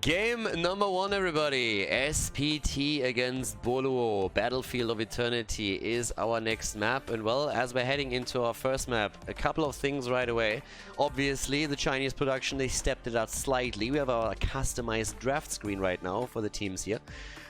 Game number 1, everybody. SPT against Boluo. Battlefield of Eternity is our next map. And well, as we're heading into our first map, a couple of things right away. Obviously, the Chinese production, they stepped it up slightly. We have our customized draft screen right now for the teams here.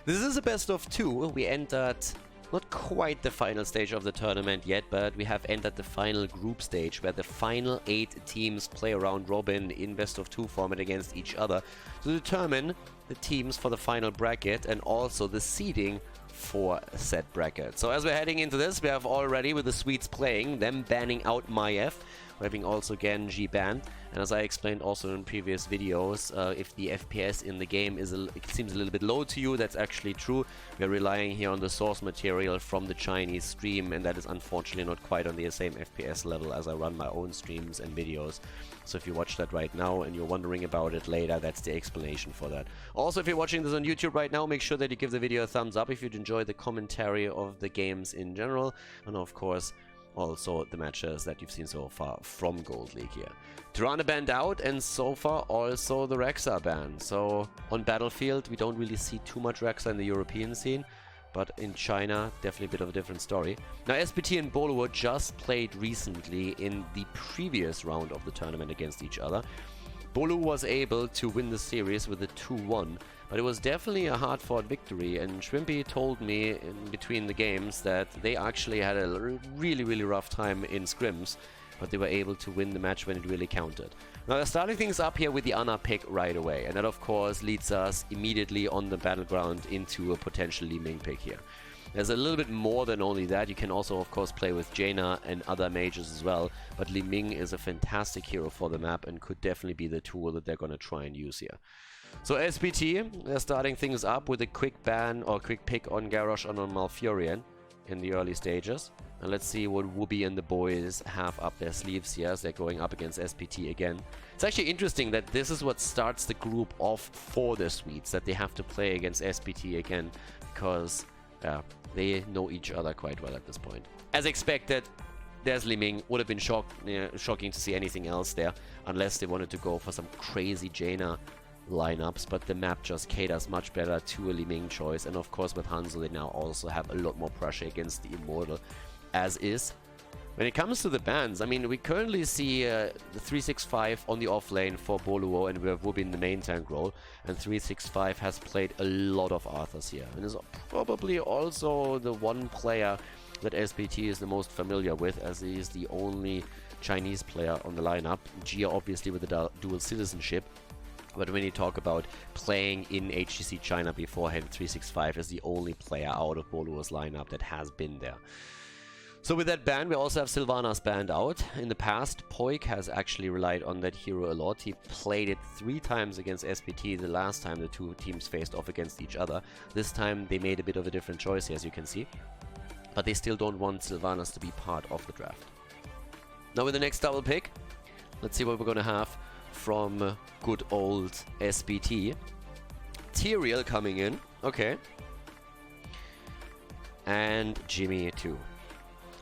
This is a best of 2. We entered not quite the final stage of the tournament yet, but we have entered the final group stage where the final 8 teams play round robin in best of 2 format against each other to determine the teams for the final bracket and also the seeding for said bracket. So as we're heading into this, we have already with the Swedes playing, them banning out Maiev, we're having also Genji banned, and as I explained also in previous videos, if the FPS in the game is it seems a little bit low to you, that's actually true. We're relying here on the source material from the Chinese stream, and that is unfortunately not quite on the same FPS level as I run my own streams and videos. So if you watch that right now and you're wondering about it later, that's the explanation for that. Also, if you're watching this on YouTube right now, make sure that you give the video a thumbs up if you'd enjoy the commentary of the games in general, and of course also the matches that you've seen so far from Gold League here. Tirana banned out, and so far also the Rexa banned. So on Battlefield we don't really see too much Rexa in the European scene, but in China definitely a bit of a different story. Now SPT and Boluo just played recently in the previous round of the tournament against each other. Boluo was able to win the series with a 2-1, but it was definitely a hard-fought victory, and Shrimpy told me in between the games that they actually had a really rough time in scrims, but they were able to win the match when it really counted. Now they're starting things up here with the Ana pick right away, and that of course leads us immediately on the battleground into a potential Li Ming pick here. There's a little bit more than only that. You can also of course play with Jaina and other mages as well, but Li Ming is a fantastic hero for the map and could definitely be the tool that they're going to try and use here. So SPT, they're starting things up with a quick ban or quick pick on Garrosh and on Malfurion in the early stages. And let's see what Wooby and the boys have up their sleeves here as they're going up against SPT again. It's actually interesting that this is what starts the group off for the Swedes, that they have to play against SPT again, because they know each other quite well at this point. As expected, there's Li Ming. Would have been shocking to see anything else there, unless they wanted to go for some crazy Jaina lineups, but the map just caters much better to a Li Ming choice, and of course with Hanzo they now also have a lot more pressure against the Immortal, as is. When it comes to the bans, I mean, we currently see the 365 on the off lane for Boluo, and we have Wooby in the main tank role, and 365 has played a lot of Arthurs here, and is probably also the one player that SPT is the most familiar with, as he is the only Chinese player on the lineup. Gia obviously with the dual citizenship. But when you talk about playing in HGC China beforehand, 365 is the only player out of Boluo's lineup that has been there. So with that ban, we also have Sylvanas banned out. In the past, Poik has actually relied on that hero a lot. He played it 3 times against SPT the last time the two teams faced off against each other. This time they made a bit of a different choice, as you can see. But they still don't want Sylvanas to be part of the draft. Now with the next double pick, let's see what we're going to have from good old SPT. Tyrael coming in, okay. And Jimmy too.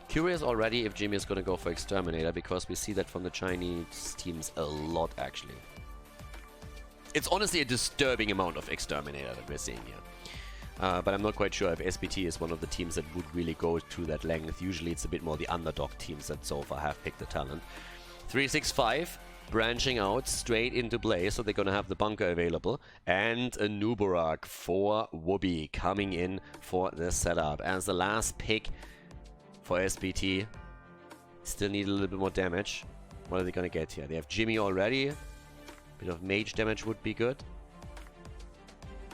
Curious already if Jimmy is going to go for Exterminator, because we see that from the Chinese teams a lot actually. It's honestly a disturbing amount of Exterminator that we're seeing here. But I'm not quite sure if SPT is one of the teams that would really go to that length. Usually it's a bit more the underdog teams that so far have picked the talent. 365 branching out straight into Blaze, so they're going to have the bunker available, and a Nubarak for Wooby coming in for the setup as the last pick for SPT. Still need a little bit more damage. What are they going to get here? They have Jimmy already. Bit of mage damage would be good.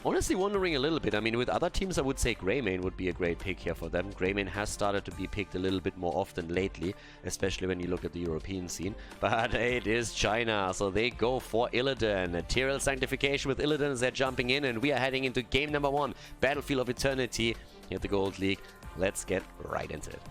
Honestly wondering a little bit, I mean, with other teams I would say Greymane would be a great pick here for them. Greymane has started to be picked a little bit more often lately, especially when you look at the European scene. But it is China, so they go for Illidan. Tyrael Sanctification with Illidan as they're jumping in, and we are heading into game number 1, Battlefield of Eternity here at the Gold League. Let's get right into it.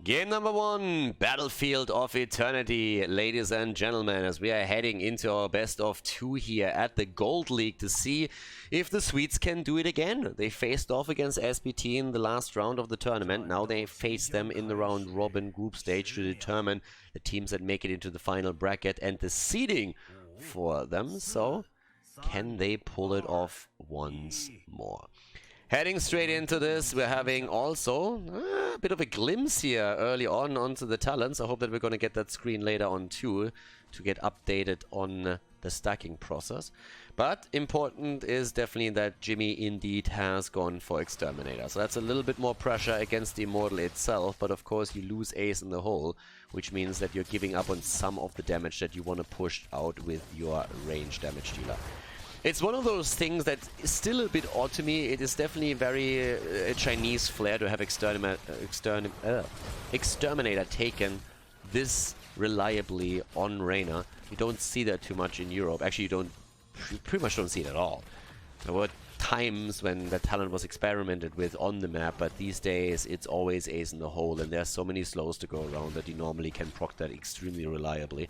Game number 1, Battlefield of Eternity, ladies and gentlemen, as we are heading into our best of 2 here at the Gold League to see if the Swedes can do it again. They faced off against SPT in the last round of the tournament. Now they face them in the round robin group stage to determine the teams that make it into the final bracket and the seeding for them. So can they pull it off once more? Heading straight into this, we're having also a bit of a glimpse here early on onto the talents. I hope that we're going to get that screen later on too, to get updated on the stacking process. But important is definitely that Jimmy indeed has gone for Exterminator. So that's a little bit more pressure against the Immortal itself, but of course you lose Ace in the hole, which means that you're giving up on some of the damage that you want to push out with your range damage dealer. It's one of those things that is still a bit odd to me. It is definitely very Chinese flair to have Exterminator taken this reliably on Reyna. You don't see that too much in Europe. Actually, you pretty much don't see it at all. There were times when the talent was experimented with on the map, but these days it's always Ace in the hole, and there's so many slows to go around that you normally can proc that extremely reliably.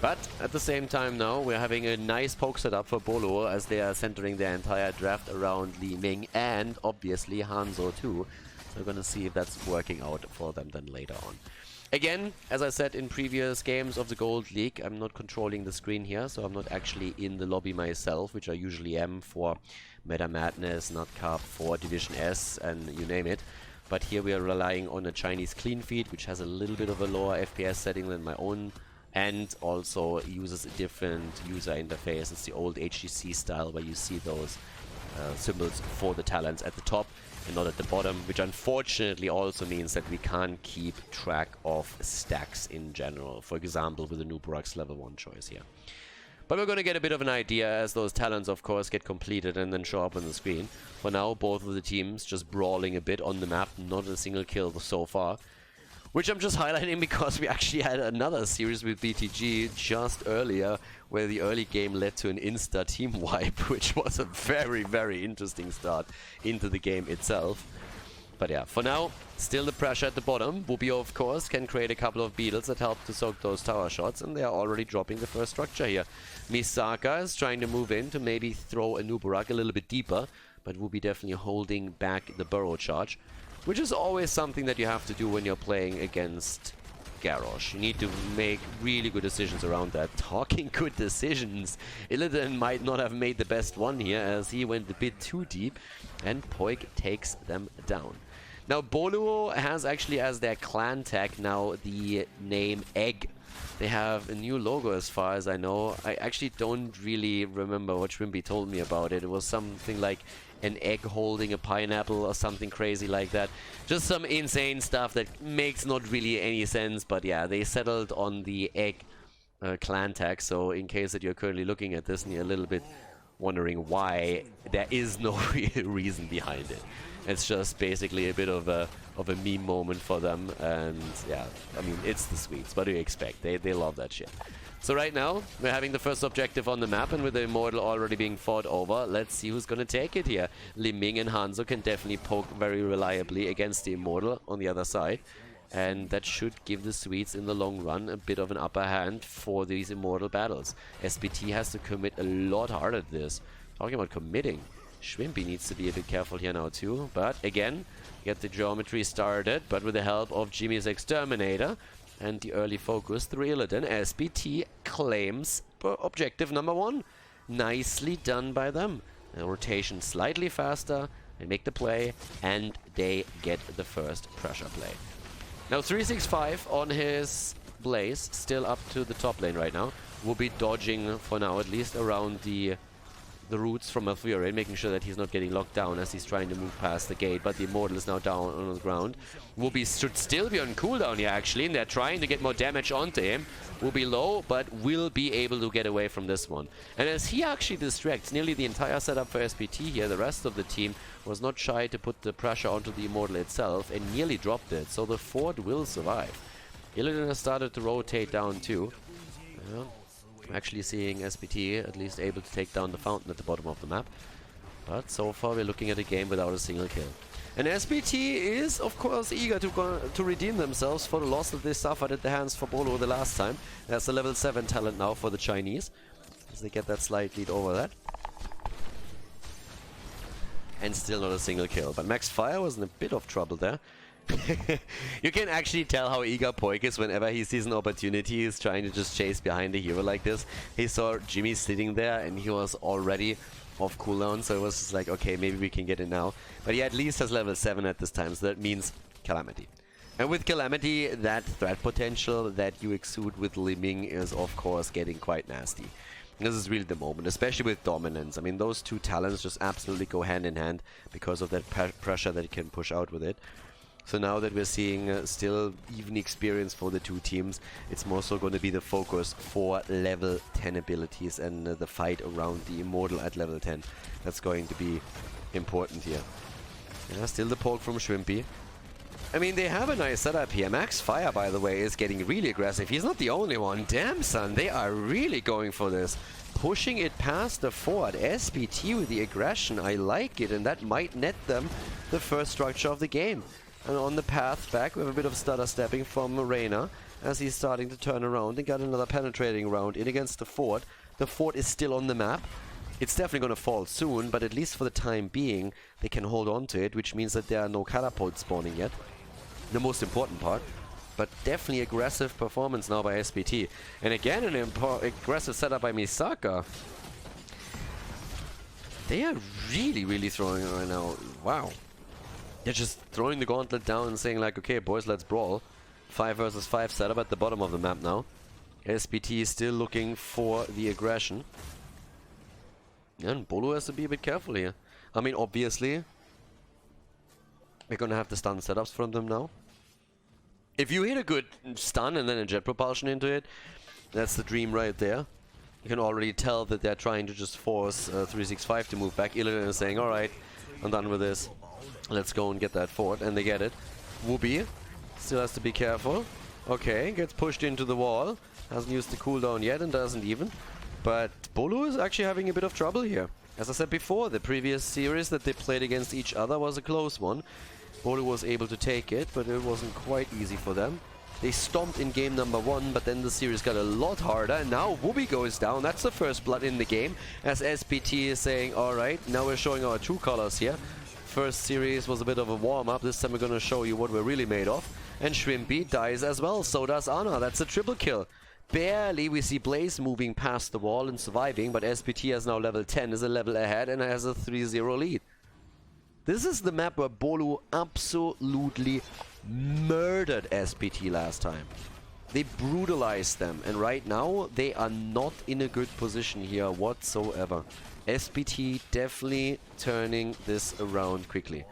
But at the same time now, we're having a nice poke setup for Boluo as they are centering their entire draft around Li Ming and obviously Hanzo too. So we're going to see if that's working out for them then later on. Again, as I said in previous games of the Gold League, I'm not controlling the screen here, so I'm not actually in the lobby myself, which I usually am for Meta Madness, Nutcup, for Division S, and you name it. But here we are relying on a Chinese clean feed, which has a little bit of a lower FPS setting than my own, and also uses a different user interface. It's the old HGC style where you see those symbols for the talents at the top and not at the bottom, which unfortunately also means that we can't keep track of stacks in general, for example with the Nubrax level 1 choice here. But we're going to get a bit of an idea as those talents of course get completed and then show up on the screen. For now, both of the teams just brawling a bit on the map, not a single kill so far. Which I'm just highlighting because we actually had another series with BTG just earlier where the early game led to an insta team wipe, which was a very, very interesting start into the game itself. But yeah, for now, still the pressure at the bottom. Bubio, of course, can create a couple of beetles that help to soak those tower shots, and they are already dropping the first structure here. Misaka is trying to move in to maybe throw a Nubarak a little bit deeper, but will be definitely holding back the burrow charge. Which is always something that you have to do when you're playing against Garrosh. You need to make really good decisions around that. Talking good decisions, Illidan might not have made the best one here as he went a bit too deep, and Poik takes them down. Now Boluo has actually as their clan tag now the name Egg. They have a new logo as far as I know. I actually don't really remember what Shrimpy told me about it. It was something like an egg holding a pineapple or something crazy like that. Just some insane stuff that makes not really any sense, but yeah, they settled on the Egg clan tag, so in case that you're currently looking at this and you're a little bit wondering why, there is no real reason behind it. It's just basically a bit of a meme moment for them, and yeah, I mean, it's the Swedes. What do you expect? They love that shit. So right now, we're having the first objective on the map, and with the Immortal already being fought over, let's see who's gonna take it here. Li Ming and Hanzo can definitely poke very reliably against the Immortal on the other side, and that should give the Swedes in the long run a bit of an upper hand for these Immortal battles. SPT has to commit a lot harder to this. Talking about committing, Shrimpy needs to be a bit careful here now too, but again, get the geometry started, but with the help of Jimmy's Exterminator and the early focus, the Illidan, SPT claims objective number 1. Nicely done by them. The rotation slightly faster, they make the play, and they get the first pressure play. Now 365 on his Blaze, still up to the top lane right now. Will be dodging, for now at least, around the roots from Malfurion, making sure that he's not getting locked down as he's trying to move past the gate, but the Immortal is now down on the ground. Wooby should still be on cooldown here actually, and they're trying to get more damage onto him. Will be low, but will be able to get away from this one. And as he actually distracts nearly the entire setup for SPT here, the rest of the team was not shy to put the pressure onto the Immortal itself and nearly dropped it, so the fort will survive. Illidan has started to rotate down too. I'm actually seeing SPT at least able to take down the fountain at the bottom of the map. But so far we're looking at a game without a single kill. And SPT is of course eager to redeem themselves for the loss that they suffered at the hands for Boluo the last time. That's a level 7 talent now for the Chinese, as they get that slight lead over that. And still not a single kill. But Max Fire was in a bit of trouble there. You can actually tell how eager Poik is whenever he sees an opportunity. He's trying to just chase behind a hero like this. He saw Jimmy sitting there and he was already off cooldown, so it was just like, okay, maybe we can get it now. But he at least has level 7 at this time, so that means Calamity. And with Calamity, that threat potential that you exude with Li Ming is of course getting quite nasty. This is really the moment, especially with Dominance. I mean, those two talents just absolutely go hand in hand because of that pressure that you can push out with it. So now that we're seeing still even experience for the two teams, it's more so going to be the focus for level 10 abilities and the fight around the Immortal at level 10. That's going to be important here. Yeah, still the poke from Shrimpy. I mean, they have a nice setup here. Max Fire, by the way, is getting really aggressive. He's not the only one. Damn, son, they are really going for this. Pushing it past the fort. SPT with the aggression. I like it, and that might net them the first structure of the game. And on the path back, we have a bit of stutter stepping from Reina as he's starting to turn around and got another penetrating round in against the fort. The fort is still on the map. It's definitely going to fall soon, but at least for the time being, they can hold on to it, which means that there are no catapults spawning yet. The most important part. But definitely aggressive performance now by SPT. And again, an aggressive setup by Misaka. They are really throwing it right now. Wow. They're just throwing the gauntlet down and saying like, okay boys, let's brawl. 5 versus 5 setup at the bottom of the map now. SPT is still looking for the aggression. And Boluo has to be a bit careful here. I mean, obviously, we're gonna have the stun setups from them now. If you hit a good stun and then a jet propulsion into it, that's the dream right there. You can already tell that they're trying to just force 365 to move back. Illidan is saying, alright, I'm done with this. Let's go and get that fort, and they get it. Whoopi still has to be careful. Okay, gets pushed into the wall. Hasn't used the cooldown yet and doesn't even. But Boluo is actually having a bit of trouble here. As I said before, the previous series that they played against each other was a close one. Boluo was able to take it, but it wasn't quite easy for them. They stomped in game number 1, but then the series got a lot harder, and now Whoopi goes down. That's the first blood in the game, as SPT is saying, alright, now we're showing our true colors here. First series was a bit of a warm-up. This time we're gonna show you what we're really made of. And Shrimpy dies as well, so does Ana. That's a triple kill. Barely we see Blaze moving past the wall and surviving, but SPT has now level 10, is a level ahead, and has a 3-0 lead. This is the map where Boluo absolutely murdered SPT last time. They brutalized them, and right now they are not in a good position here whatsoever. SPT definitely turning this around quickly.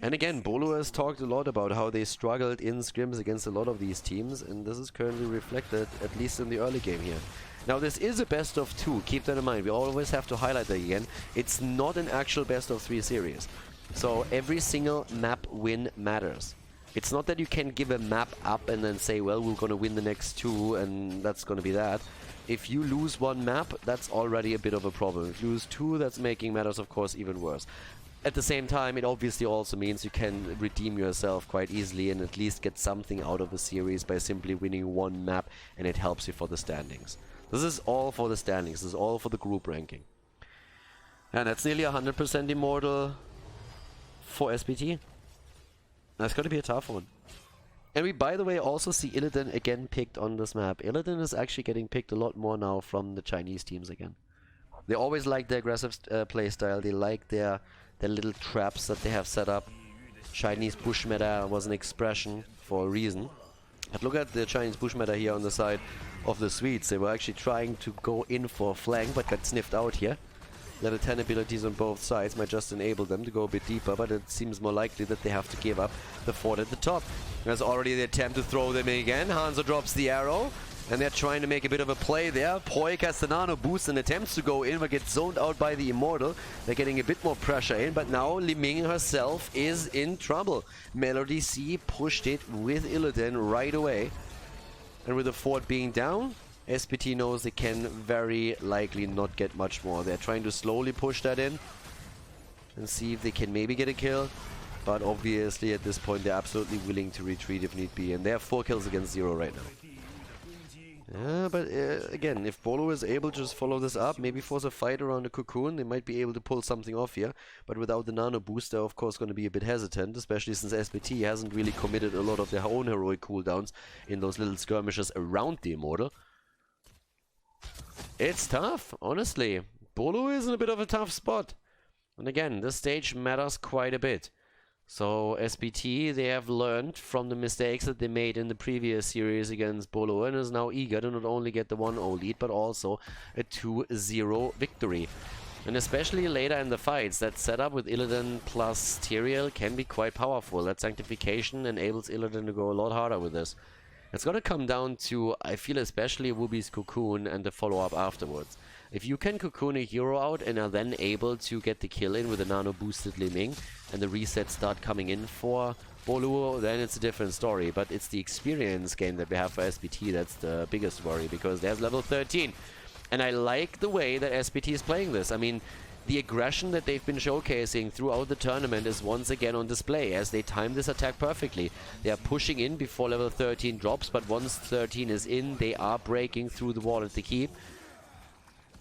And again, Boluo has talked a lot about how they struggled in scrims against a lot of these teams, and this is currently reflected, at least in the early game here. Now, this is a best of 2, keep that in mind. We always have to highlight that again. It's not an actual best of 3 series. So every single map win matters. It's not that you can give a map up and then say, well, we're going to win the next 2 and that's going to be that. If you lose one map, that's already a bit of a problem. If you lose 2, that's making matters, of course, even worse. At the same time, it obviously also means you can redeem yourself quite easily and at least get something out of the series by simply winning one map, and it helps you for the standings. This is all for the standings. This is all for the group ranking. And that's nearly 100% Immortal for SPT. That's going to be a tough one. And we, by the way, also see Illidan again picked on this map. Illidan is actually getting picked a lot more now from the Chinese teams again. They always like their aggressive playstyle. They like their little traps that they have set up. Chinese bush meta was an expression for a reason. But look at the Chinese bush meta here on the side of the Swedes. They were actually trying to go in for a flank, but got sniffed out here. Level 10 abilities on both sides might just enable them to go a bit deeper, but it seems more likely that they have to give up the fort at the top. There's already the attempt to throw them in again. Hanzo drops the arrow, and they're trying to make a bit of a play there. Poik has the nano boost and attempts to go in, but gets zoned out by the Immortal. They're getting a bit more pressure in, but now Li Ming herself is in trouble. Melody C pushed it with Illidan right away. And with the fort being down, SPT knows they can very likely not get much more. They're trying to slowly push that in and see if they can maybe get a kill. But obviously at this point they're absolutely willing to retreat if need be. And they have 4 kills against 0 right now. Yeah, but again, if Boluo is able to just follow this up, maybe force a fight around the cocoon, they might be able to pull something off here. But without the nano boost, they're of course going to be a bit hesitant, especially since SPT hasn't really committed a lot of their own heroic cooldowns in those little skirmishes around the Immortal. It's tough, honestly. Boluo is in a bit of a tough spot. And again, this stage matters quite a bit. So SPT, they have learned from the mistakes that they made in the previous series against Boluo and is now eager to not only get the 1-0 lead, but also a 2-0 victory. And especially later in the fights, that setup with Illidan plus Tyrael can be quite powerful. That Sanctification enables Illidan to go a lot harder with this. It's going to come down to, I feel, especially Wooby's Cocoon and the follow-up afterwards. If you can Cocoon a hero out and are then able to get the kill in with a nano-boosted Li Ming and the resets start coming in for Boluo, then it's a different story. But it's the experience game that we have for SPT that's the biggest worry, because there's level 13. And I like the way that SPT is playing this. I mean, the aggression that they've been showcasing throughout the tournament is once again on display as they time this attack perfectly. They are pushing in before level 13 drops, but once 13 is in, they are breaking through the wall at the keep.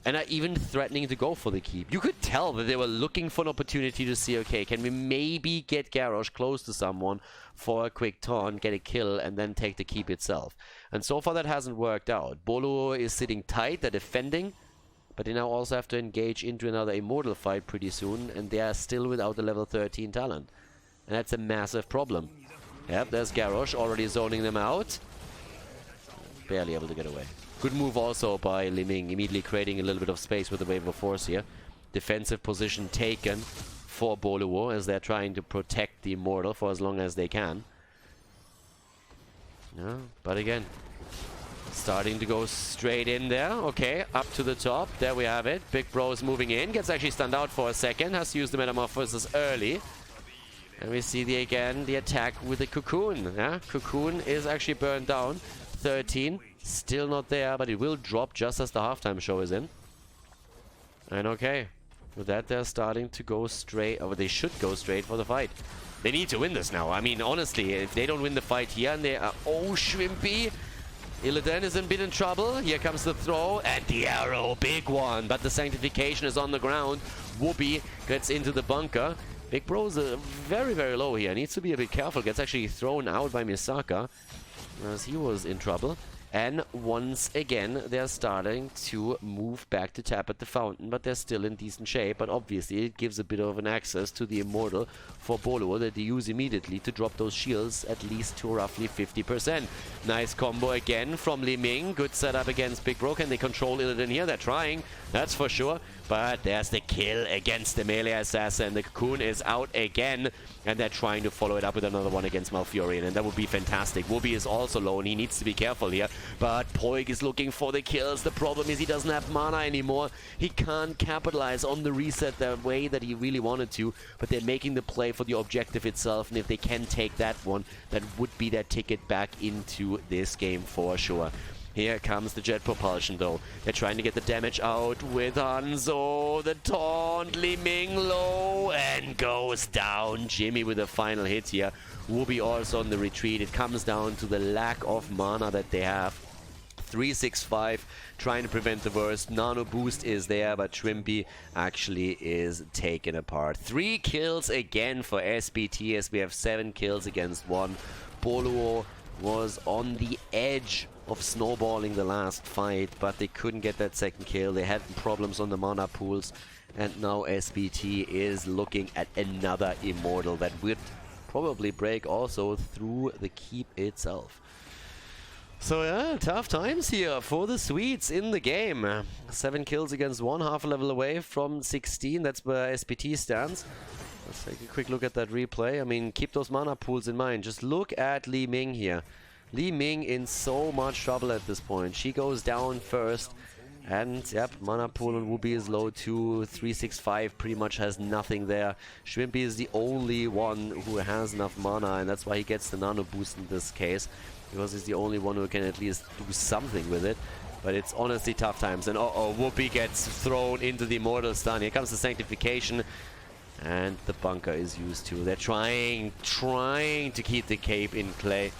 And are even threatening to go for the keep. You could tell that they were looking for an opportunity to see, okay, can we maybe get Garrosh close to someone for a quick taunt, get a kill, and then take the keep itself. And so far that hasn't worked out. Boluo is sitting tight, they're defending, but they now also have to engage into another Immortal fight pretty soon, and they are still without the level 13 talent. And that's a massive problem. Yep, there's Garrosh already zoning them out. Barely able to get away. Good move also by Li Ming, immediately creating a little bit of space with the Wave of Force here. Defensive position taken for Boluo as they're trying to protect the Immortal for as long as they can. Yeah, but again, starting to go straight in there. Okay, up to the top. There we have it. Big Bro is moving in. Gets actually stunned out for a second. Has to use the Metamorphosis early. And we see the attack with the Cocoon. Yeah, Cocoon is actually burned down. 13. Still not there, but it will drop just as the halftime show is in. And okay, with that they're starting to go straight, or they should go straight for the fight. They need to win this now. I mean, honestly, if they don't win the fight here and they are... Oh, Shrimpy! Illidan is in bit in trouble. Here comes the throw and the arrow, big one. But the Sanctification is on the ground. Whoopi gets into the bunker. Big Bro's very, very low here. Needs to be a bit careful. Gets actually thrown out by Misaka as he was in trouble. And once again, they're starting to move back to tap at the fountain, but they're still in decent shape. But obviously, it gives a bit of an access to the Immortal for Boluo that they use immediately to drop those shields at least to roughly 50%. Nice combo again from Li Ming. Good setup against Big Bro. Can they control Illidan here? They're trying, that's for sure. But there's the kill against the melee assassin. The Cocoon is out again, and they're trying to follow it up with another one against Malfurion, and that would be fantastic. Whoopi is also low, and he needs to be careful here. But Poig is looking for the kills. The problem is he doesn't have mana anymore. He can't capitalize on the reset the way that he really wanted to, but they're making the play for the objective itself, and if they can take that one, that would be their ticket back into this game for sure. Here comes the jet propulsion though. They're trying to get the damage out with Hanzo. The taunt, Li Ming low and goes down. Jimmy with a final hit here. Whoopi also on the retreat. It comes down to the lack of mana that they have. 3-6-5, trying to prevent the worst. Nano boost is there, but Shrimpy actually is taken apart. 3 kills again for SPT as we have 7 kills against 1. Boluo was on the edge of snowballing the last fight, but they couldn't get that second kill. They had problems on the mana pools, and now SPT is looking at another Immortal that would probably break also through the keep itself. So yeah, tough times here for the Swedes in the game. 7 kills against 1, half a level away from 16. That's where SPT stands. Let's take a quick look at that replay. I mean, keep those mana pools in mind. Just look at Li Ming here. Li Ming in so much trouble at this point. She goes down first. And yep, mana pool on Whoopi is low too. 365 pretty much has nothing there. Shrimpy is the only one who has enough mana, and that's why he gets the nano boost in this case, because he's the only one who can at least do something with it. But it's honestly tough times. And uh-oh, Whoopi gets thrown into the Immortal stun. Here comes the Sanctification. And the bunker is used too. They're trying to keep the cape in play.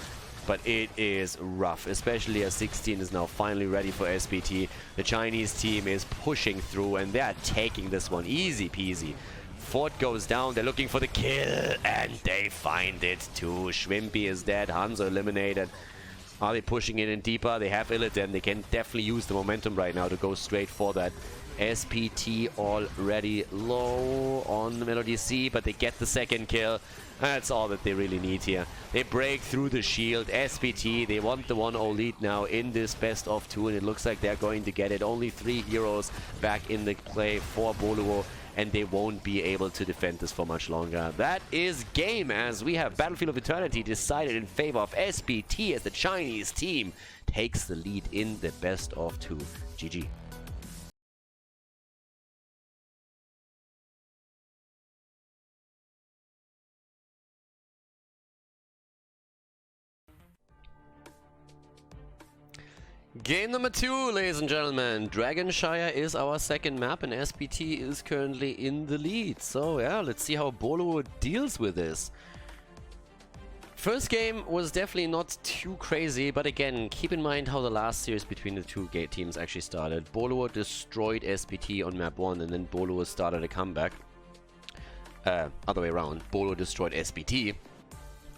but it is rough, especially as 16 is now finally ready for SPT. The Chinese team is pushing through, and they are taking this one easy peasy. Fort goes down, they're looking for the kill, and they find it too. Schwimpy is dead, Hanzo eliminated. Are they pushing it in deeper? They have Illidan. They can definitely use the momentum right now to go straight for that. SPT already low on the Melody C, but they get the second kill. That's all that they really need here. They break through the shield. SPT, they want the 1-0 lead now in this best of 2, and it looks like they're going to get it. Only 3 heroes back in the play for Boluo, and they won't be able to defend this for much longer. That is game, as we have Battlefield of Eternity decided in favor of SPT as the Chinese team takes the lead in the best of 2. GG. Game number 2, ladies and gentlemen. Dragonshire is our second map, and SPT is currently in the lead. So yeah, let's see how Boluo deals with this. First game was definitely not too crazy, but again, keep in mind how the last series between the two teams actually started. Boluo destroyed SPT on map 1, and then Boluo started a comeback. Other way around. Boluo destroyed SPT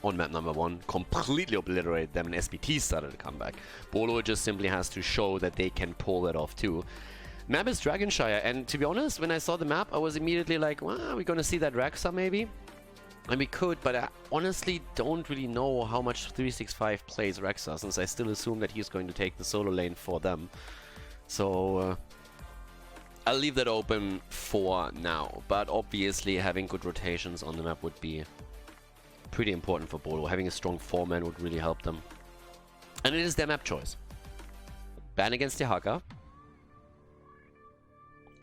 on map number 1, completely obliterated them, and SPT started a comeback. Boluo just simply has to show that they can pull that off too. Map is Dragonshire, and to be honest, when I saw the map, I was immediately like, well, are we gonna see that Raxa maybe? And we could, but I honestly don't really know how much 365 plays Raxa, since I still assume that he's going to take the solo lane for them. So I'll leave that open for now, but obviously having good rotations on the map would be pretty important for Boluo. Having a strong 4-man would really help them. And it is their map choice. Ban against the Haka.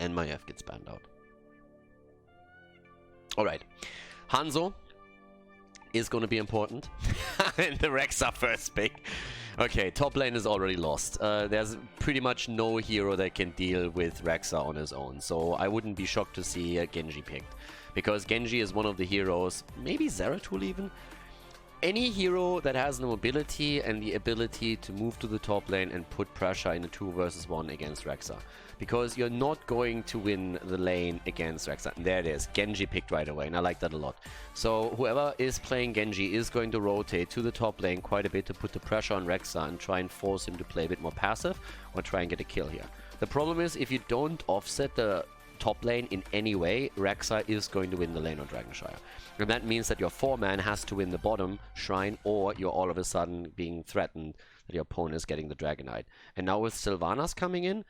And Maiev gets banned out. Alright. Hanzo is going to be important. And the Rexa first pick. Okay, top lane is already lost. There's pretty much no hero that can deal with Rexa on his own. So I wouldn't be shocked to see Genji picked. Because Genji is one of the heroes, maybe Zeratul even. Any hero that has the mobility and the ability to move to the top lane and put pressure in a 2 versus 1 against Rexa. Because you're not going to win the lane against Rexa. And there it is, Genji picked right away, and I like that a lot. So whoever is playing Genji is going to rotate to the top lane quite a bit to put the pressure on Rexa and try and force him to play a bit more passive or try and get a kill here. The problem is, if you don't offset the top lane in any way, Rexa is going to win the lane on Dragonshire. And that means that your 4-man has to win the bottom shrine, or you're all of a sudden being threatened that your opponent is getting the Dragonite. And now with Sylvanas coming in,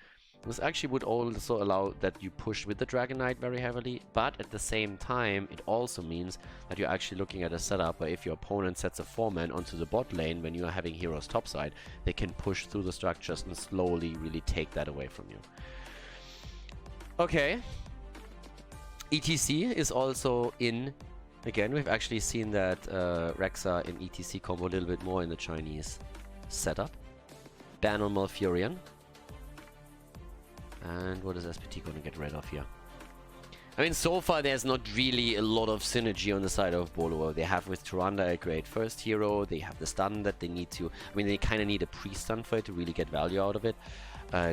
this actually would also allow that you push with the Dragonite very heavily, but at the same time, it also means that you're actually looking at a setup where if your opponent sets a 4-man onto the bot lane when you are having heroes topside, they can push through the structures and slowly really take that away from you. Okay. ETC is also in. Again, we've actually seen that Rexa in ETC combo a little bit more in the Chinese setup. Ban on Malfurion. And what is SPT going to get rid of here? I mean, so far there's not really a lot of synergy on the side of Boluo. They have with Tyrande a great first hero. They have the stun that they need to. I mean, they kind of need a pre-stun for it to really get value out of it.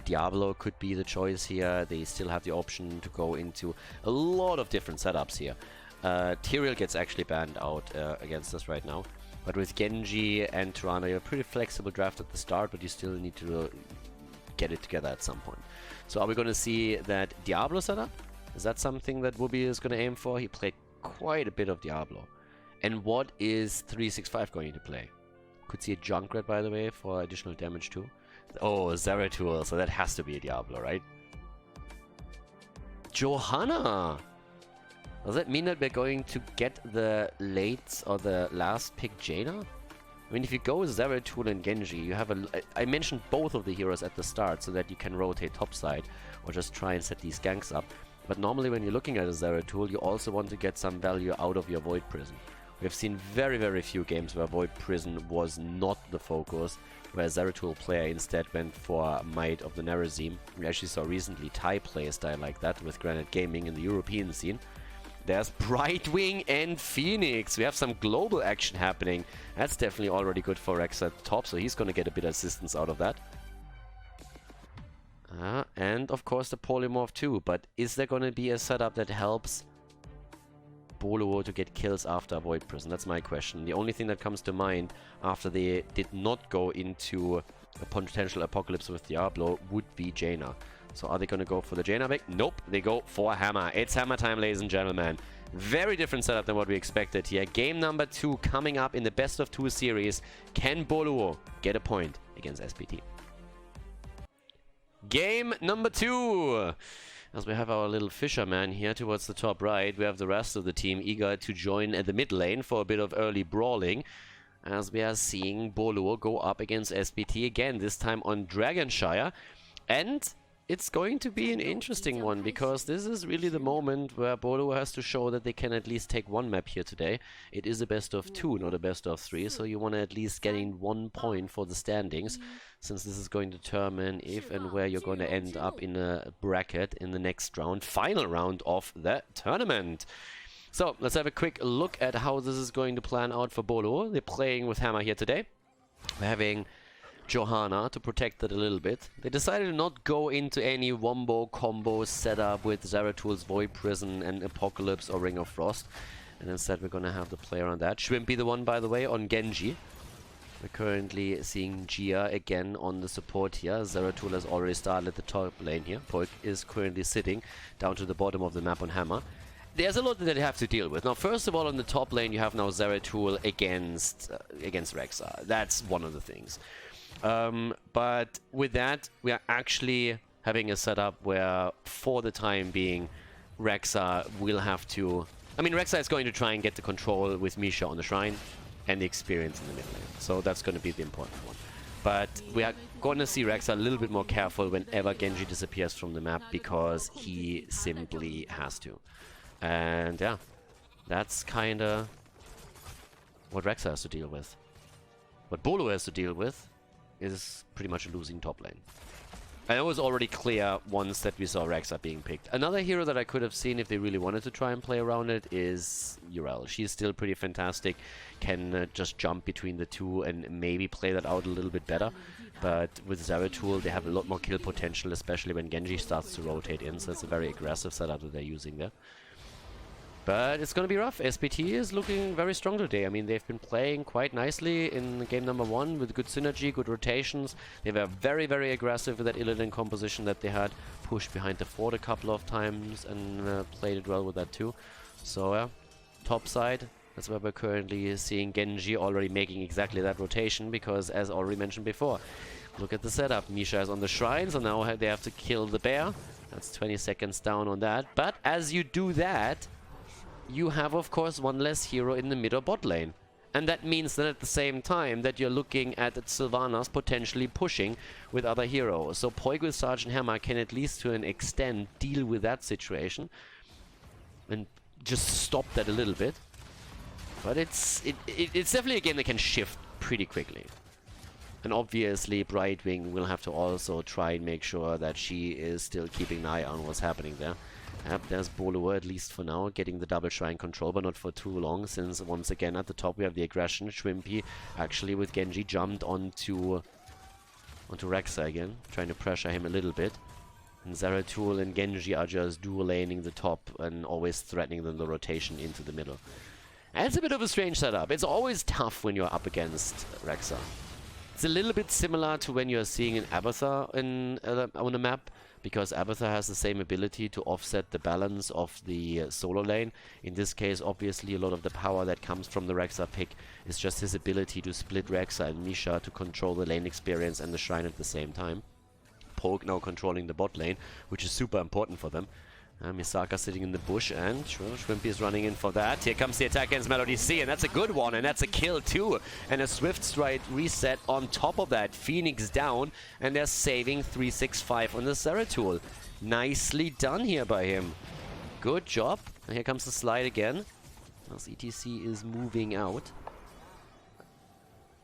Diablo could be the choice here. They still have the option to go into a lot of different setups here. Tyrael gets actually banned out against us right now. But with Genji and Tyrande, you have a pretty flexible draft at the start, but you still need to get it together at some point. So are we going to see that Diablo setup? Is that something that Wooby is going to aim for? He played quite a bit of Diablo. And what is 365 going to play? Could see a Junkrat, by the way, for additional damage too. Oh, Zeratul, so that has to be a Diablo, right? Johanna! Does that mean that we're going to get the late or the last pick Jaina? I mean, if you go with Zeratul and Genji, you have a... I mentioned both of the heroes at the start so that you can rotate topside or just try and set these ganks up. But normally when you're looking at a Zeratul, you also want to get some value out of your Void Prison. We've seen very, very few games where Void Prison was not the focus, where a Zeratul player instead went for Might of the Nerazim. We actually saw recently Thai play a style like that with Granite Gaming in the European scene. There's Brightwing and Phoenix. We have some global action happening. That's definitely already good for Rex at the top, so he's going to get a bit of assistance out of that. And of course the Polymorph too, but is there going to be a setup that helps Boluo to get kills after Void Prison? That's my question. The only thing that comes to mind after they did not go into a potential apocalypse with Diablo would be Jaina. So are they going to go for the Jaina pick? Nope, they go for Hammer. It's Hammer time, ladies and gentlemen. Very different setup than what we expected here. Game number 2 coming up in the best of 2 series. Can Boluo get a point against SPT? Game number 2. As we have our little fisherman here towards the top right, we have the rest of the team eager to join at the mid lane for a bit of early brawling. As we are seeing Boluo go up against SPT again, this time on Dragonshire. And it's going to be an interesting one, because this is really the moment where Boluo has to show that they can at least take one map here today. It is a best of 2, not a best of 3, so you want to at least gain 1 point for the standings, since this is going to determine if and where you're going to end up in a bracket in the next round, final round of the tournament. So let's have a quick look at how this is going to plan out for Boluo. They're playing with Hammer here today. We're having Johanna to protect it a little bit. They decided to not go into any wombo combo setup with Zerathul's Void Prison and Apocalypse or Ring of Frost. And instead we're going to have the player on that. Shrimpy the one, by the way, on Genji. We're currently seeing Gia again on the support here. Zerathul has already started at the top lane here. Poik is currently sitting down to the bottom of the map on Hammer. There's a lot that they have to deal with. Now, first of all, on the top lane, you have now Zerathul against Rexxar. That's one of the things. But with that, we are actually having a setup where, for the time being, Rexxar will have to... I mean, Rexxar is going to try and get the control with Misha on the Shrine and the experience in the mid lane. So that's going to be the important one. But we are going to see Rexxar a little bit more careful whenever Genji disappears from the map, because he simply has to. And yeah, that's kind of what Rexxar has to deal with. What Boluo has to deal with is pretty much a losing top lane. And it was already clear once that we saw Rexxar being picked. Another hero that I could have seen if they really wanted to try and play around it is Urel. She's still pretty fantastic, can just jump between the two and maybe play that out a little bit better. But with Zerathul, they have a lot more kill potential, especially when Genji starts to rotate in, so it's a very aggressive setup that they're using there. But it's going to be rough. SPT is looking very strong today. I mean, they've been playing quite nicely in game number 1 with good synergy, good rotations. They were very, very aggressive with that Illidan composition that they had. Pushed behind the fort a couple of times and played it well with that too. So, yeah, top side. That's where we're currently seeing Genji already making exactly that rotation, because, as already mentioned before, look at the setup. Misha is on the shrine, so now they have to kill the bear. That's 20 seconds down on that. But as you do that, you have, of course, one less hero in the mid or bot lane. And that means that at the same time that you're looking at Sylvanas potentially pushing with other heroes. So Poik with Sergeant Hammer can, at least to an extent, deal with that situation and just stop that a little bit. But it's definitely a game that can shift pretty quickly. And obviously Brightwing will have to also try and make sure that she is still keeping an eye on what's happening there. Yep, there's Boluo, at least for now, getting the double shrine control, but not for too long, since once again at the top we have the aggression. Shrimpy actually with Genji jumped onto Rexxar again, trying to pressure him a little bit. And Zerathul and Genji are just dual laning the top and always threatening them the rotation into the middle. And it's a bit of a strange setup. It's always tough when you're up against Rexxar. It's a little bit similar to when you're seeing an Abathar on a map, because Abathar has the same ability to offset the balance of the solo lane. In this case, obviously, a lot of the power that comes from the Rexxar pick is just his ability to split Rexxar and Misha to control the lane experience and the shrine at the same time. Poke now controlling the bot lane, which is super important for them. Misaka sitting in the bush, and Shrimpy is running in for that. Here comes the attack against Melody C, and that's a good one, and that's a kill too. And a Swift Strike reset on top of that. Phoenix down, and they're saving 365 on the Zerathul. Nicely done here by him. Good job. And here comes the slide again, as ETC is moving out.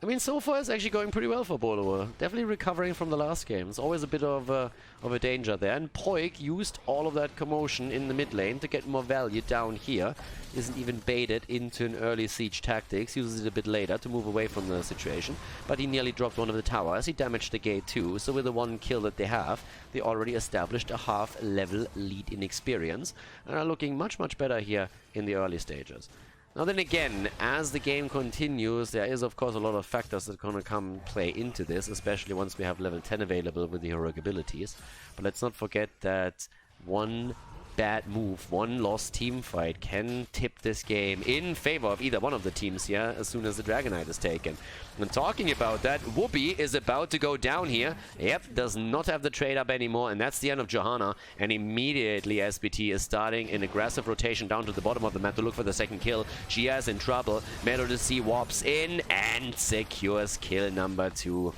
I mean, so far it's actually going pretty well for Boluo. Definitely recovering from the last game. It's always a bit of a danger there. And Poik used all of that commotion in the mid lane to get more value down here. Isn't even baited into an early siege tactics. Uses it a bit later to move away from the situation. But he nearly dropped one of the towers. He damaged the gate too. So with the one kill that they have, they already established a half-level lead in experience. And are looking much, much better here in the early stages. Now then again, as the game continues, there is of course a lot of factors that are going to come play into this, especially once we have level 10 available with the heroic abilities. But let's not forget that one bad move, one lost team fight can tip this game in favor of either one of the teams here as soon as the Dragonite is taken. And talking about that, Whoopi is about to go down here. Yep, does not have the trade up anymore, and that's the end of Johanna. And immediately SPT is starting an aggressive rotation down to the bottom of the map to look for the second kill. Gia is in trouble. Melody warps in and secures kill number 2.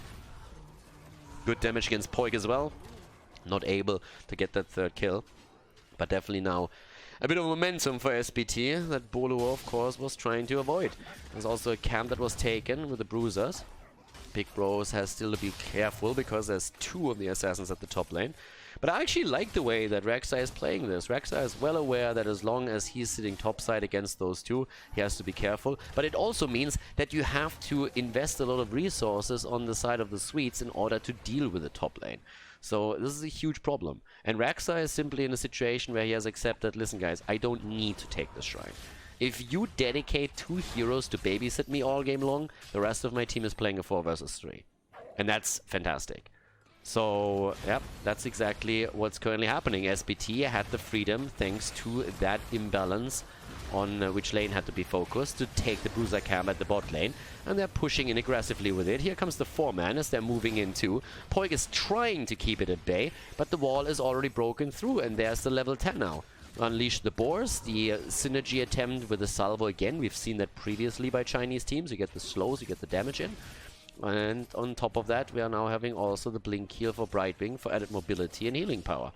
Good damage against Poik as well. Not able to get that third kill. But definitely now a bit of momentum for SPT that Boluo, of course, was trying to avoid. There's also a camp that was taken with the Bruisers. Big Bros has still to be careful because there's 2 of the Assassins at the top lane. But I actually like the way that Rek'Sai is playing this. Rek'Sai is well aware that as long as he's sitting topside against those 2, he has to be careful. But it also means that you have to invest a lot of resources on the side of the Swedes in order to deal with the top lane. So this is a huge problem. And Rek'Sai is simply in a situation where he has accepted, listen guys, I don't need to take this shrine. If you dedicate 2 heroes to babysit me all game long, the rest of my team is playing a 4 versus 3. And that's fantastic. So, yeah, that's exactly what's currently happening. SPT had the freedom, thanks to that imbalance on which lane had to be focused, to take the Bruiser camp at the bot lane. And they're pushing in aggressively with it. Here comes the 4-man as they're moving in too. Poik is trying to keep it at bay, but the wall is already broken through, and there's the level 10 now. Unleash the boars, the synergy attempt with the salvo again. We've seen that previously by Chinese teams. You get the slows, you get the damage in. And on top of that, we are now having also the blink heal for Brightwing for added mobility and healing power.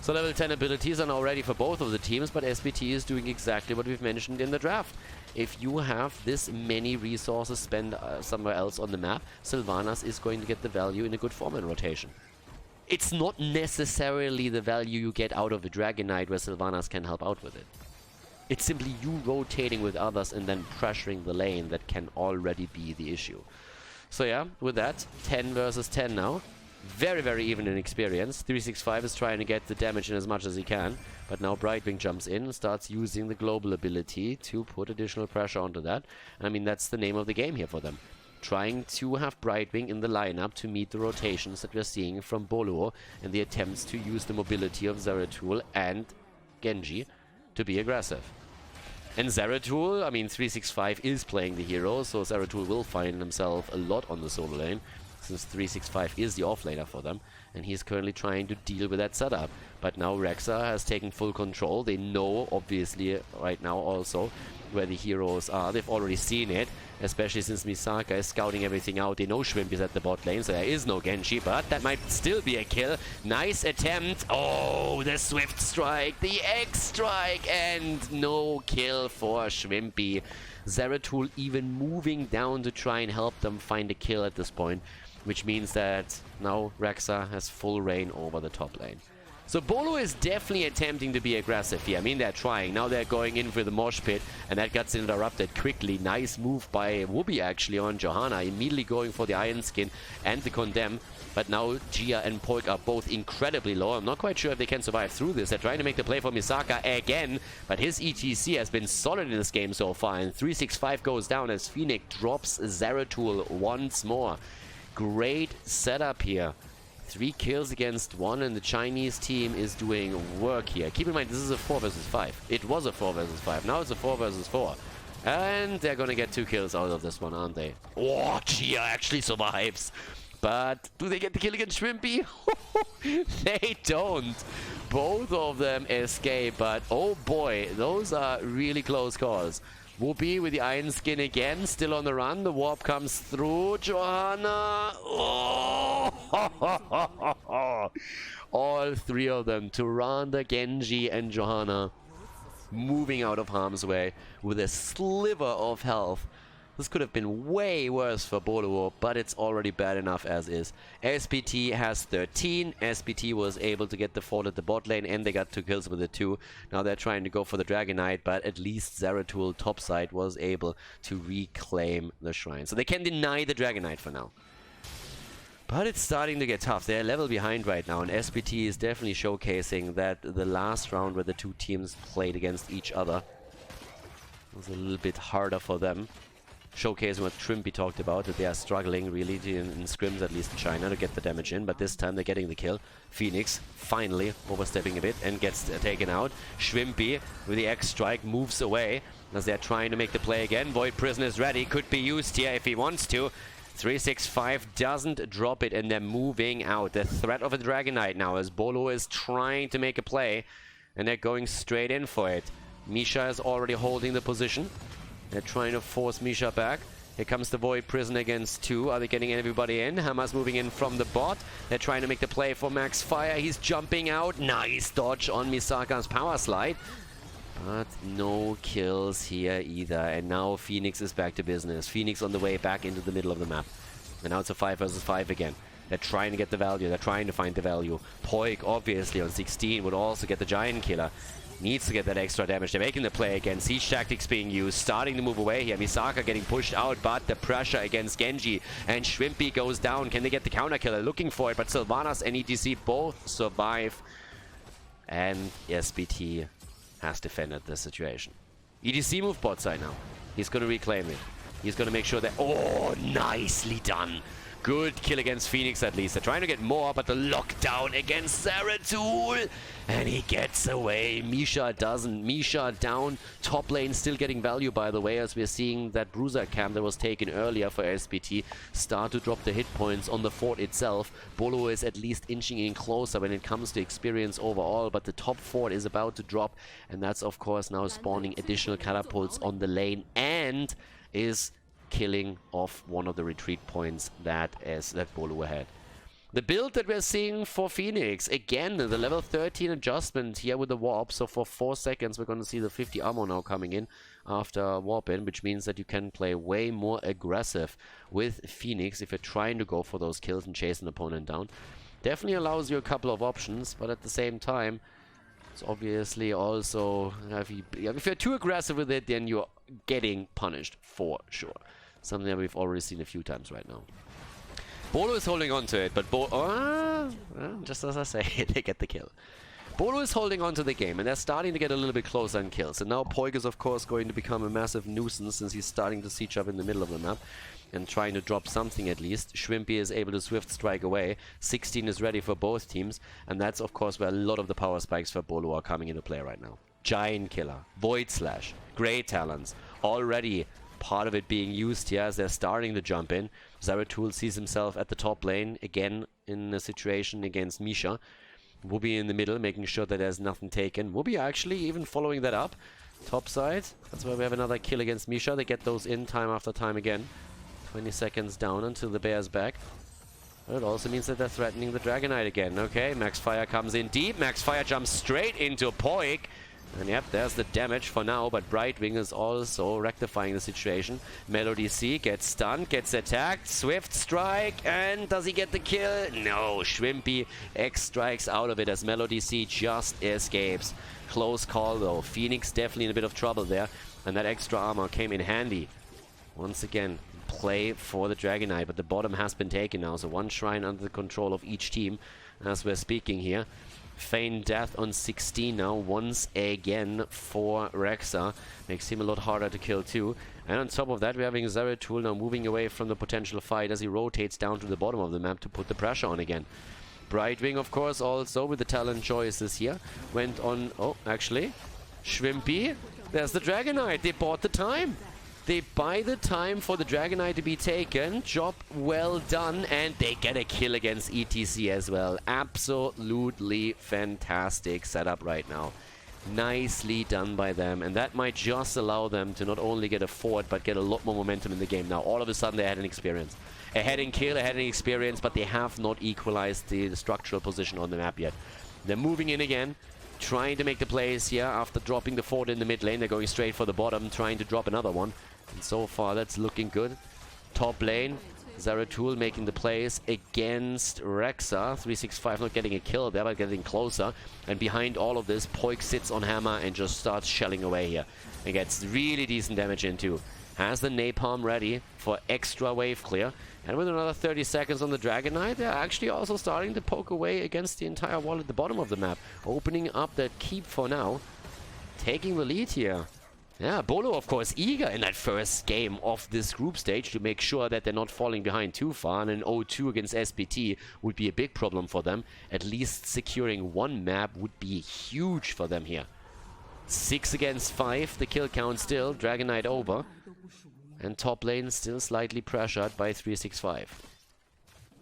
So level 10 abilities are now ready for both of the teams, but SPT is doing exactly what we've mentioned in the draft. If you have this many resources spent somewhere else on the map, Sylvanas is going to get the value in a good form and rotation. It's not necessarily the value you get out of the Dragonite where Sylvanas can help out with it. It's simply you rotating with others and then pressuring the lane that can already be the issue. So yeah, with that, 10 versus 10 now. Very, very even in experience. 365 is trying to get the damage in as much as he can. But now Brightwing jumps in and starts using the global ability to put additional pressure onto that. I mean, that's the name of the game here for them. Trying to have Brightwing in the lineup to meet the rotations that we're seeing from Boluo and the attempts to use the mobility of Zeratul and Genji to be aggressive. And Zeratul, I mean, 365 is playing the hero, so Zeratul will find himself a lot on the solo lane, since 365 is the offlaner for them, and he's currently trying to deal with that setup. But now Rek'Sai has taken full control. They know, obviously, right now also, where the heroes are. They've already seen it, especially since Misaka is scouting everything out. They know Shrimp is at the bot lane, so there is no Genji, but that might still be a kill. Nice attempt. Oh, the Swift Strike, the X Strike, and no kill for Shrimpy. Zeratul even moving down to try and help them find a kill at this point, which means that now Rek'Sai has full reign over the top lane. So Boluo is definitely attempting to be aggressive here. I mean, they're trying. Now they're going in for the mosh pit, and that gets interrupted quickly. Nice move by Whoopi actually on Johanna, immediately going for the Iron Skin and the Condemn. But now Gia and Poik are both incredibly low. I'm not quite sure if they can survive through this. They're trying to make the play for Misaka again, but his ETC has been solid in this game so far, and 365 goes down as Phoenix drops Zeratul once more. Great setup here. 3 kills against 1, and the Chinese team is doing work here. Keep in mind, this is a 4 versus 5. It was a 4 versus 5. Now it's a 4 versus 4. And they're gonna get 2 kills out of this one, aren't they? Oh, Gia actually survives. But do they get the kill against Shrimpy? They don't. Both of them escape, but oh boy, those are really close calls. Whoopi with the Iron Skin again, still on the run. The warp comes through. Johanna. Oh! All 3 of them, Tyrande, Genji, and Johanna, moving out of harm's way with a sliver of health. This could have been way worse for Boluo, but it's already bad enough as is. SPT has 13. SPT was able to get the fort at the bot lane, and they got 2 kills with the 2. Now they're trying to go for the Dragon Knight, but at least Zeratul topside was able to reclaim the shrine. So they can deny the Dragon Knight for now. But it's starting to get tough. They're a level behind right now, and SPT is definitely showcasing that the last round where the 2 teams played against each other was a little bit harder for them. Showcasing what Shrimpy talked about, that they are struggling really in scrims, at least in China, to get the damage in, but this time they're getting the kill. Phoenix finally overstepping a bit and gets taken out. Shrimpy with the X strike moves away as they're trying to make the play again. Void Prison is ready, could be used here if he wants to. 365 doesn't drop it, and they're moving out. The threat of a Dragon Knight now as Boluo is trying to make a play, and they're going straight in for it. Misha is already holding the position. They're trying to force Misha back. Here comes the Void Prison against 2. Are they getting everybody in? Hamas moving in from the bot. They're trying to make the play for Max Fire. He's jumping out. Nice dodge on Misaka's power slide. But no kills here either. And now Phoenix is back to business. Phoenix on the way back into the middle of the map. And now it's a 5 versus 5 again. They're trying to get the value. They're trying to find the value. Poik, obviously, on 16 would also get the Giant Killer. Needs to get that extra damage. They're making the play again. Siege tactics being used. Starting to move away here. Misaka getting pushed out, but the pressure against Genji. And Shrimpy goes down. Can they get the counter killer? Looking for it, but Sylvanas and ETC both survive. And SPT has defended the situation. ETC moved bot side now. He's going to reclaim it. He's going to make sure that... Oh, nicely done. Good kill against Phoenix at least. They're trying to get more, but the lockdown against Zeratul. And he gets away. Misha doesn't. Misha down. Top lane still getting value, by the way, as we're seeing that bruiser camp that was taken earlier for SPT start to drop the hit points on the fort itself. Boluo is at least inching in closer when it comes to experience overall, but the top fort is about to drop. And that's, of course, now spawning additional catapults on the lane and is killing off one of the retreat points that Boluo had. The build that we're seeing for Phoenix, again, the level 13 adjustment here with the warp. So for 4 seconds, we're going to see the 50 armor now coming in after warp in, which means that you can play way more aggressive with Phoenix if you're trying to go for those kills and chase an opponent down. Definitely allows you a couple of options, but at the same time, it's obviously also, if you're too aggressive with it, then you're getting punished for sure. Something that we've already seen a few times right now. Boluo is holding on to it, but just as I say, they get the kill. Boluo is holding on to the game, and they're starting to get a little bit closer in kills. And now Poik is, of course, going to become a massive nuisance since he's starting to siege up in the middle of the map and trying to drop something at least. Shrimpy is able to swift strike away. 16 is ready for both teams, and that's, of course, where a lot of the power spikes for Boluo are coming into play right now. Giant Killer, Void Slash, Great Talons, already part of it being used here as they're starting to jump in. Zeratul sees himself at the top lane, again in a situation against Misha. Wooby in the middle, making sure that there's nothing taken. Wooby actually even following that up. Top side, that's where we have another kill against Misha. They get those in time after time again. 20 seconds down until the bear's back. But it also means that they're threatening the Dragon Knight again. Okay, Max Fire comes in deep. Max Fire jumps straight into Poik. And yep, there's the damage for now, but Brightwing is also rectifying the situation. Melody C gets stunned, gets attacked, Swift Strike, and does he get the kill? No, Shrimpy X strikes out of it as Melody C just escapes. Close call though. Phoenix definitely in a bit of trouble there, and that extra armor came in handy. Once again, play for the Dragon Knight, but the bottom has been taken now, so one shrine under the control of each team as we're speaking here. Feigned death on 16 now, once again for Rexa. Makes him a lot harder to kill too. And on top of that, we're having Zeratul now moving away from the potential fight as he rotates down to the bottom of the map to put the pressure on again. Brightwing, of course, also with the talent choices here, went on... Oh, actually, Shrimpy, there's the Dragon Knight. They bought the time. They buy the time for the Dragon Knight to be taken. Job well done. And they get a kill against ETC as well. Absolutely fantastic setup right now. Nicely done by them. And that might just allow them to not only get a fort, but get a lot more momentum in the game. Now, all of a sudden, they had an experience. A head in kill, a head in experience, but they have not equalized the structural position on the map yet. They're moving in again. Trying to make the plays here after dropping the fort in the mid lane. They're going straight for the bottom, trying to drop another one. And so far, that's looking good. Top lane, Zeratul making the plays against Rexa. 365 not getting a kill there, but getting closer. And behind all of this, Poik sits on Hammer and just starts shelling away here. And gets really decent damage into. Has the Napalm ready for extra wave clear. And with another 30 seconds on the Dragon Knight, they're actually also starting to poke away against the entire wall at the bottom of the map. Opening up that keep for now. Taking the lead here. Yeah, Boluo, of course, eager in that first game of this group stage to make sure that they're not falling behind too far. And an 0-2 against SPT would be a big problem for them. At least securing one map would be huge for them here. 6 against 5, the kill count still. Dragon Knight over. And top lane still slightly pressured by 365.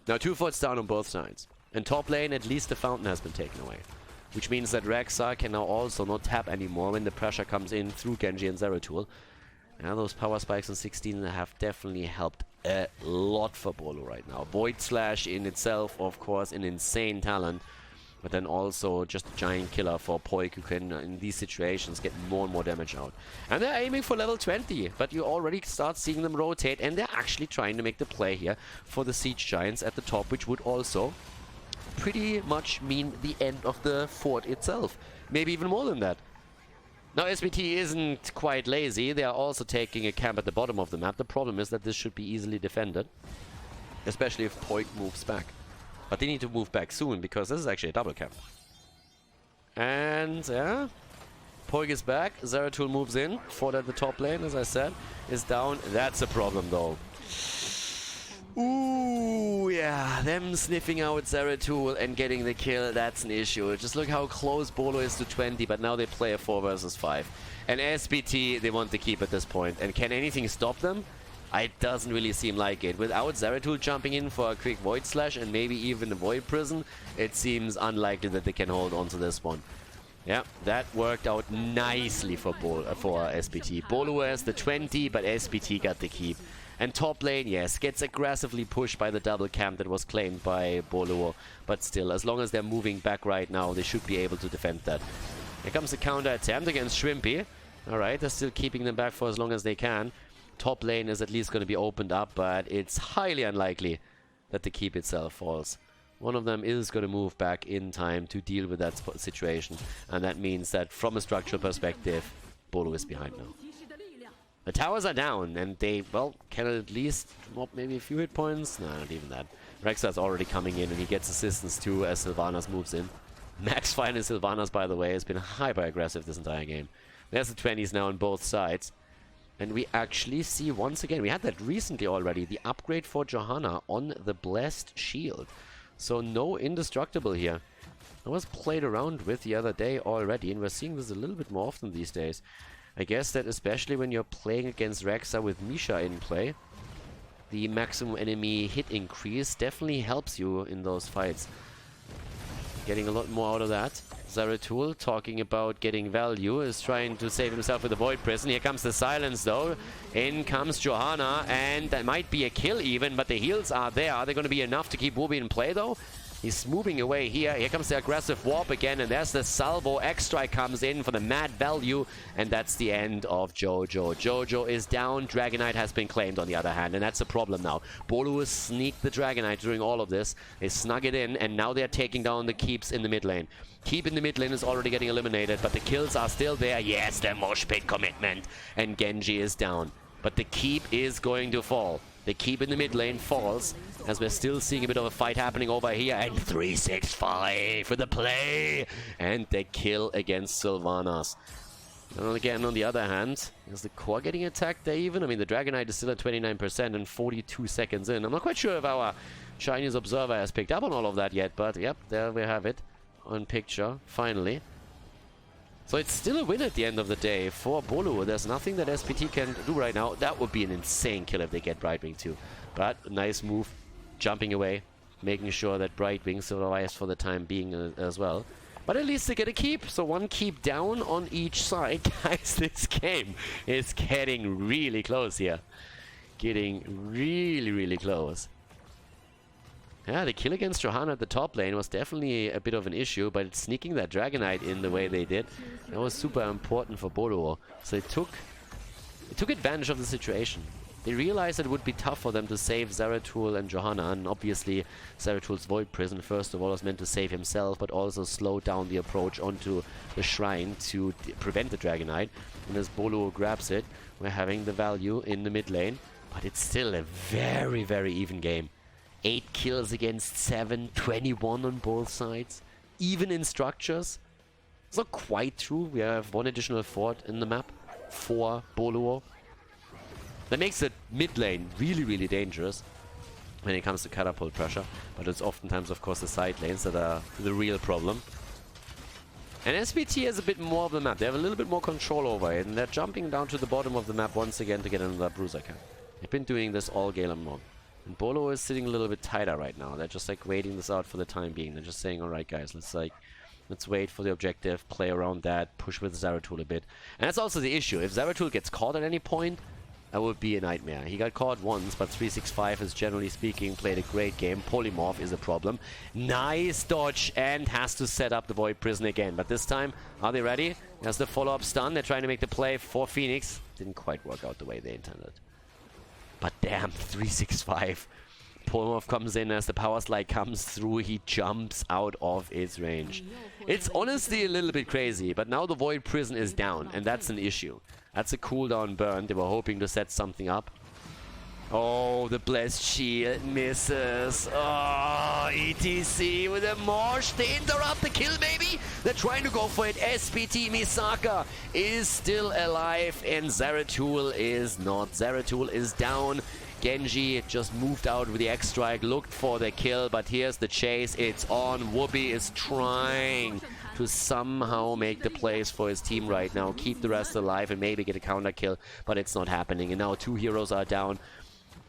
Now 2 forts down on both sides. And top lane, at least the fountain has been taken away. Which means that Rexa can now also not tap anymore when the pressure comes in through Genji and Zeratul. Now those power spikes on 16 have definitely helped a lot for Boluo right now. Void Slash in itself, of course, an insane talent. But then also just a giant killer for Poik, who can, in these situations, get more and more damage out. And they're aiming for level 20, but you already start seeing them rotate, and they're actually trying to make the play here for the Siege Giants at the top, which would also pretty much mean the end of the fort itself. Maybe even more than that. Now, SPT isn't quite lazy. They are also taking a camp at the bottom of the map. The problem is that this should be easily defended, especially if Poik moves back. But they need to move back soon, because this is actually a double camp. And, yeah, Poik is back. Zeratul moves in. Fort at the top lane, as I said, is down. That's a problem, though. Ooh, yeah, them sniffing out Zeratul and getting the kill, that's an issue. Just look how close Boluo is to 20, but now they play a 4 versus 5. And SPT, they want to keep at this point. And can anything stop them? It doesn't really seem like it. Without Zeratul jumping in for a quick Void Slash and maybe even a Void Prison, it seems unlikely that they can hold on to this one. Yeah, that worked out nicely for SPT. Boluo has the 20, but SPT got the keep. And top lane, yes, gets aggressively pushed by the double camp that was claimed by Boluo. But still, as long as they're moving back right now, they should be able to defend that. Here comes the counter attempt against Shrimpy. Alright, they're still keeping them back for as long as they can. Top lane is at least going to be opened up, but it's highly unlikely that the keep itself falls. One of them is going to move back in time to deal with that situation. And that means that from a structural perspective, Boluo is behind now. The towers are down, and they, well, can at least mob maybe a few hit points. No, not even that. Rexa's already coming in, and he gets assistance too as Sylvanas moves in. Max Fine and Sylvanas, by the way, has been hyper-aggressive this entire game. There's the 20s now on both sides. And we actually see once again, we had that recently already, the upgrade for Johanna on the Blessed Shield. So no indestructible here. It was played around with the other day already, and we're seeing this a little bit more often these days. I guess that especially when you're playing against Rexa with Misha in play, the maximum enemy hit increase definitely helps you in those fights. Getting a lot more out of that. Zeratul, talking about getting value, is trying to save himself with the Void Prison. Here comes the silence, though. In comes Johanna, and that might be a kill even, but the heals are there. Are they going to be enough to keep Wooby in play, though? He's moving away here. Here comes the aggressive warp again, and there's the salvo. X-Strike comes in for the mad value, and that's the end of Jojo. Jojo is down. Dragon Knight has been claimed, on the other hand, and that's a problem now. Boluo sneaked the Dragon Knight during all of this. They snug it in, and now they're taking down the keeps in the mid lane. Keep in the mid lane is already getting eliminated, but the kills are still there. Yes, the mosh pit commitment, and Genji is down. But the keep is going to fall. The keep in the mid lane falls, as we're still seeing a bit of a fight happening over here. And 365 for the play! And the kill against Sylvanas. And again, on the other hand, is the core getting attacked there even? I mean, the Dragon Knight is still at 29% and 42 seconds in. I'm not quite sure if our Chinese observer has picked up on all of that yet, but yep, there we have it on picture, finally. So it's still a win at the end of the day for Boluo. There's nothing that SPT can do right now. That would be an insane kill if they get Brightwing too. But nice move, jumping away, making sure that Brightwing survives for the time being as well. But at least they get a keep, so one keep down on each side. Guys, this game is getting really close here. Getting really, really close. Yeah, the kill against Johanna at the top lane was definitely a bit of an issue, but sneaking that Dragon Knight in the way they did, that was super important for Boluo. So they took They took advantage of the situation. They realized it would be tough for them to save Zeratul and Johanna, and obviously Zeratul's Void Prison first of all was meant to save himself, but also slow down the approach onto the shrine to prevent the Dragonite. And as Boluo grabs it, we're having the value in the mid lane, but it's still a very, very even game. 8 kills against 7, 21 on both sides, even in structures. It's not quite true. We have 1 additional fort in the map for Boluo. That makes the mid lane really, really dangerous when it comes to catapult pressure. But it's oftentimes, of course, the side lanes that are the real problem. And SPT has a bit more of the map. They have a little bit more control over it. And they're jumping down to the bottom of the map once again to get another bruiser camp. They've been doing this all game long. And Boluo is sitting a little bit tighter right now. They're just like waiting this out for the time being. They're just saying, alright guys, let's wait for the objective, play around that, push with Zeratul a bit. And that's also the issue. If Zeratul gets caught at any point, that would be a nightmare. He got caught once, but 365 has generally speaking played a great game. Polymorph is a problem. Nice dodge, and has to set up the Void Prison again. But this time, are they ready? There's the follow-up stun. They're trying to make the play for Phoenix. Didn't quite work out the way they intended. But damn, 365. Polymorph comes in as the power slide comes through. He jumps out of its range. It's honestly a little bit crazy, but now the Void Prison is down, and that's an issue. That's a cooldown burn. They were hoping to set something up. Oh, the Blessed Shield misses. Oh, ETC with a Marsh. They interrupt the kill, maybe? They're trying to go for it. SPT Misaka is still alive, and Zeratul is not. Zeratul is down. Genji just moved out with the X-Strike, looked for the kill, but here's the chase. It's on. Whoopi is trying to somehow make the plays for his team right now, keep the rest alive and maybe get a counter kill, but it's not happening. And now 2 heroes are down.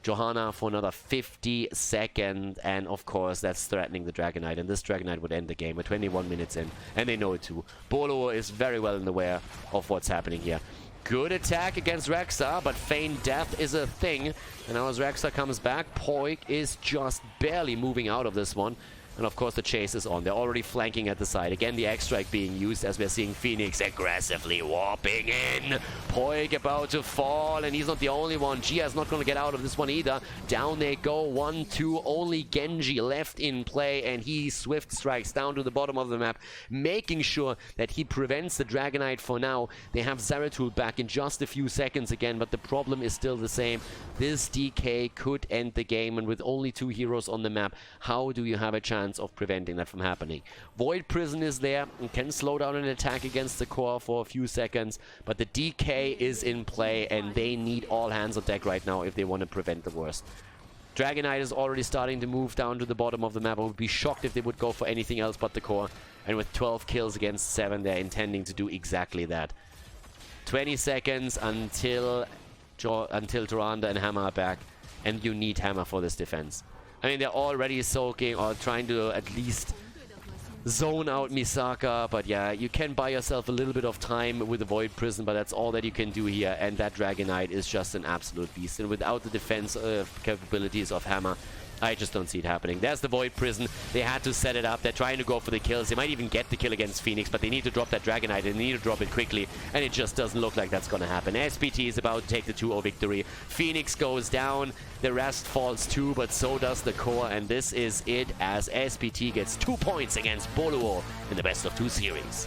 Johanna for another 50 seconds, and of course that's threatening the Dragonite, and this Dragonite would end the game at 21 minutes in, and they know it too. Boluo is very well aware of what's happening here. Good attack against Rexa, but feigned death is a thing. And now as Rexa comes back, Poik is just barely moving out of this one. And of course the chase is on. They're already flanking at the side. Again, the X-Strike being used as we're seeing Phoenix aggressively warping in. Poik about to fall, and he's not the only one. Gia's not going to get out of this one either. Down they go, 1-2. Only Genji left in play, and he swift strikes down to the bottom of the map, making sure that he prevents the Dragonite for now. They have Zeratul back in just a few seconds again, but the problem is still the same. This DK could end the game, and with only 2 heroes on the map, how do you have a chance of preventing that from happening? Void Prison is there and can slow down an attack against the core for a few seconds, but the DK is in play, and they need all hands on deck right now if they want to prevent the worst. Dragonite is already starting to move down to the bottom of the map. I would be shocked if they would go for anything else but the core, and with 12 kills against 7, they're intending to do exactly that. 20 seconds until Duranda and Hammer are back, and you need Hammer for this defense. I mean, they're already soaking or trying to at least zone out Misaka, but yeah, you can buy yourself a little bit of time with the Void Prison, but that's all that you can do here, and that Dragonite is just an absolute beast, and without the defense capabilities of Hammer, I just don't see it happening. There's the Void Prison. They had to set it up. They're trying to go for the kills. They might even get the kill against Phoenix, but they need to drop that Dragonite, and they need to drop it quickly, and it just doesn't look like that's going to happen. SPT is about to take the 2-0 victory. Phoenix goes down. The rest falls too, but so does the core, and this is it as SPT gets 2 points against Boluo in the best of 2 series.